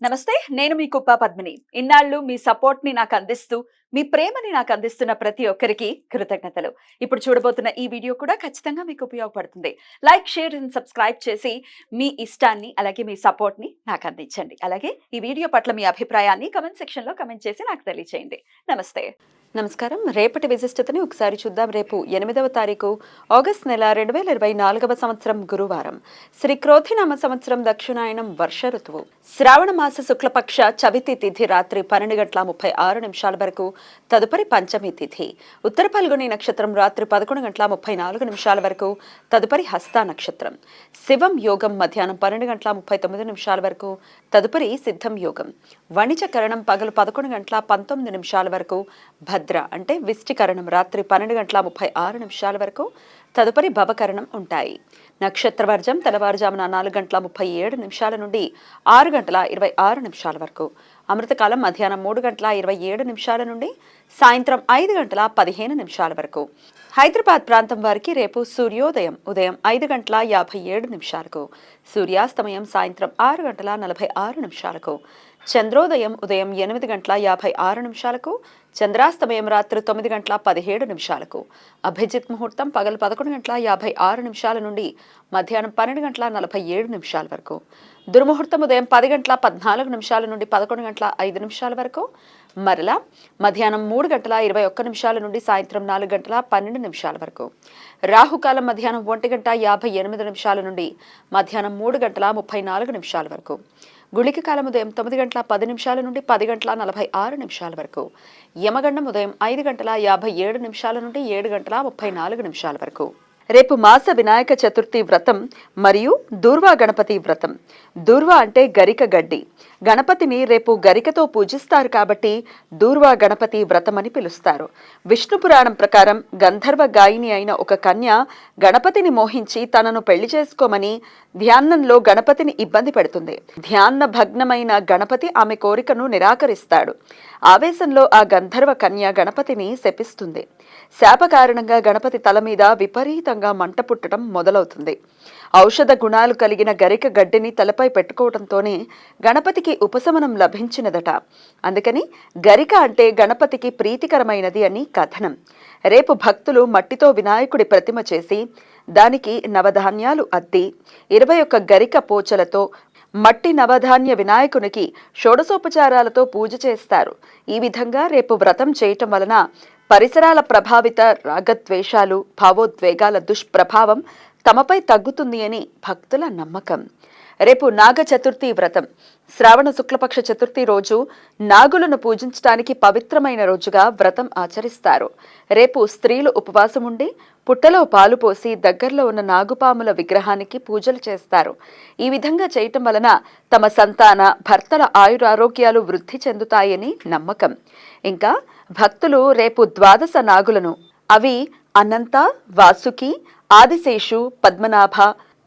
నమస్తే, నేను మీ కుప్ప పద్మిని. ఇన్నాళ్ళు మీ సపోర్ట్‌ని నాకందిస్తూ, మీ ప్రేమని నాకందిస్తున్న ప్రతి ఒక్కరికి కృతజ్ఞతలు. ఇప్పుడు చూడబోతున్న ఈ వీడియో కూడా ఖచ్చితంగా మీకు ఉపయోగపడుతుంది. లైక్, షేర్ అండ్ సబ్స్క్రైబ్ చేసి మీ ఇష్టాన్ని అలాగే మీ సపోర్ట్‌ని నాకందించండి. అలాగే ఈ వీడియో పట్ల మీ అభిప్రాయాన్ని కామెంట్ సెక్షన్‌లో కామెంట్ చేసి నాకు తెలియజేయండి. నమస్తే. నమస్కారం. రేపటి విశిష్టతని ఒకసారి చూద్దాం. రేపు 8వ తారీఖు ఆగస్టు నెల 2024వ సంవత్సరం గురువారం. శ్రీ క్రోధినామ సంవత్సరం దక్షిణాయనం వర్ష ఋతువు. శ్రావణ మాస శుక్లపక్ష చవితి తిథి రాత్రి 12:36 వరకు, తదుపరి పంచమి తిథి. ఉత్తర ఫల్గుని నక్షత్రం రాత్రి 11:34 వరకు, తదుపరి హస్త నక్షత్రం. శివం యోగం మధ్యాహ్నం 12:39 వరకు, తదుపరి సిద్ధం యోగం. వణిజ కరణం పగలు 11:19 వరకు, భద్ర అంటే విష్టికరణం రాత్రి 12:36 వరకు, తదుపరి భవకరణం ఉంటాయి. నక్షత్ర వర్జం తెల్లవారుజామున 4:37 నుండి 6:26 వరకు. అమృతకాలం మధ్యాహ్నం 3:27 నుండి సాయంత్రం 5:15 వరకు. హైదరాబాద్ ప్రాంతం వారికి రేపు సూర్యోదయం ఉదయం 5:57, సూర్యాస్తమయం సాయంత్రం 6:46, చంద్రోదయం ఉదయం 8:56, చంద్రాస్తమయం రాత్రి 9:17. అభిజిత్ ముహూర్తం పగలు 11:56 నుండి మధ్యాహ్నం 12:47 వరకు. దుర్ముహూర్తం ఉదయం 10:14 నుండి 11:05 వరకు. మరలా మధ్యాహ్నం 3:21 నుండి సాయంత్రం 4:12 వరకు. రాహుకాలం మధ్యాహ్నం 1:58 నుండి మధ్యాహ్నం 3:34 వరకు. గుళిక కాలం ఉదయం 9:10 నుండి 10:46 వరకు. యమగండం ఉదయం 5:57 నుండి 7:34 వరకు. రేపు మాస వినాయక చతుర్థి వ్రతం మరియు దూర్వా గణపతి వ్రతం. దూర్వా అంటే గరిక గడ్డి. గణపతిని రేపు గరికతో పూజిస్తారు కాబట్టి దూర్వా గణపతి వ్రతం అని పిలుస్తారు. విష్ణు పురాణం ప్రకారం గంధర్వ గాయిని అయిన ఒక కన్య గణపతిని మోహించి తనను పెళ్లి చేసుకోమని ధ్యానంలో గణపతిని ఇబ్బంది పెడుతుంది. ధ్యాన భగ్నమైన గణపతి ఆమె కోరికను నిరాకరిస్తాడు. ఆవేశంలో ఆ గంధర్వ కన్య గణపతిని శపిస్తుంది. శాప కారణంగా గణపతి తల మీద విపరీతంగా మంట పుట్టడం మొదలవుతుంది. ఔషధ గుణాలు కలిగిన గరిక గడ్డిని తలపై పెట్టుకోవడంతోనే గణపతికి ఉపశమనం లభించినదట. అందుకని గరిక అంటే గణపతికి ప్రీతికరమైనది అని కథనం. రేపు భక్తులు మట్టితో వినాయకుడి ప్రతిమ చేసి దానికి నవధాన్యాలు అద్ది 21 గరిక పోచలతో మట్టి నవధాన్య వినాయకునికి షోడశోపచారాలతో పూజ చేస్తారు. ఈ విధంగా రేపు వ్రతం చేయటం వలన పరిసరాల ప్రభావిత రాగద్వేషాలు, భావోద్వేగాల దుష్ప్రభావం తమపై తగ్గుతుంది అని భక్తుల నమ్మకం. రేపు నాగ చతుర్థి వ్రతం. శ్రావణ శుక్లపక్ష చతుర్థి రోజు నాగులను పూజించడానికి పవిత్రమైన రోజుగా వ్రతం ఆచరిస్తారు. రేపు స్త్రీలు ఉపవాసం ఉండి పుట్టలో పాలు పోసి దగ్గరలో ఉన్న నాగుపాముల విగ్రహానికి పూజలు చేస్తారు. ఈ విధంగా చేయటం వలన తమ సంతాన, భర్తల ఆయురారోగ్యాలు వృద్ధి చెందుతాయని నమ్మకం. ఇంకా భక్తులు రేపు ద్వాదశ నాగులను, అవి అనంత, వాసుకి, ఆదిశేషు, పద్మనాభ,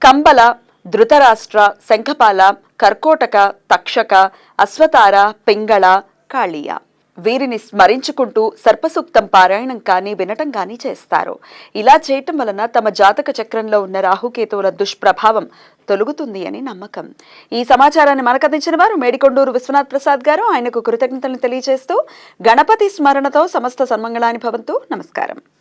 కంబల, ధృతరాష్ట్ర, శంఖపాల, కర్కోటక, తక్షక, అశ్వతార, పింగళ, కాళీయ, వీరిని స్మరించుకుంటూ సర్పసూక్తం పారాయణం కానీ వినటం కానీ చేస్తారు. ఇలా చేయటం వలన తమ జాతక చక్రంలో ఉన్న రాహుకేతువుల దుష్ప్రభావం తొలగుతుంది అని నమ్మకం. ఈ సమాచారాన్ని మనకు అందించిన వారు మేడికొండూరు విశ్వనాథ్ ప్రసాద్ గారు. ఆయనకు కృతజ్ఞతలను తెలియజేస్తూ గణపతి స్మరణతో సమస్త సన్మంగళాని భవంతు. నమస్కారం.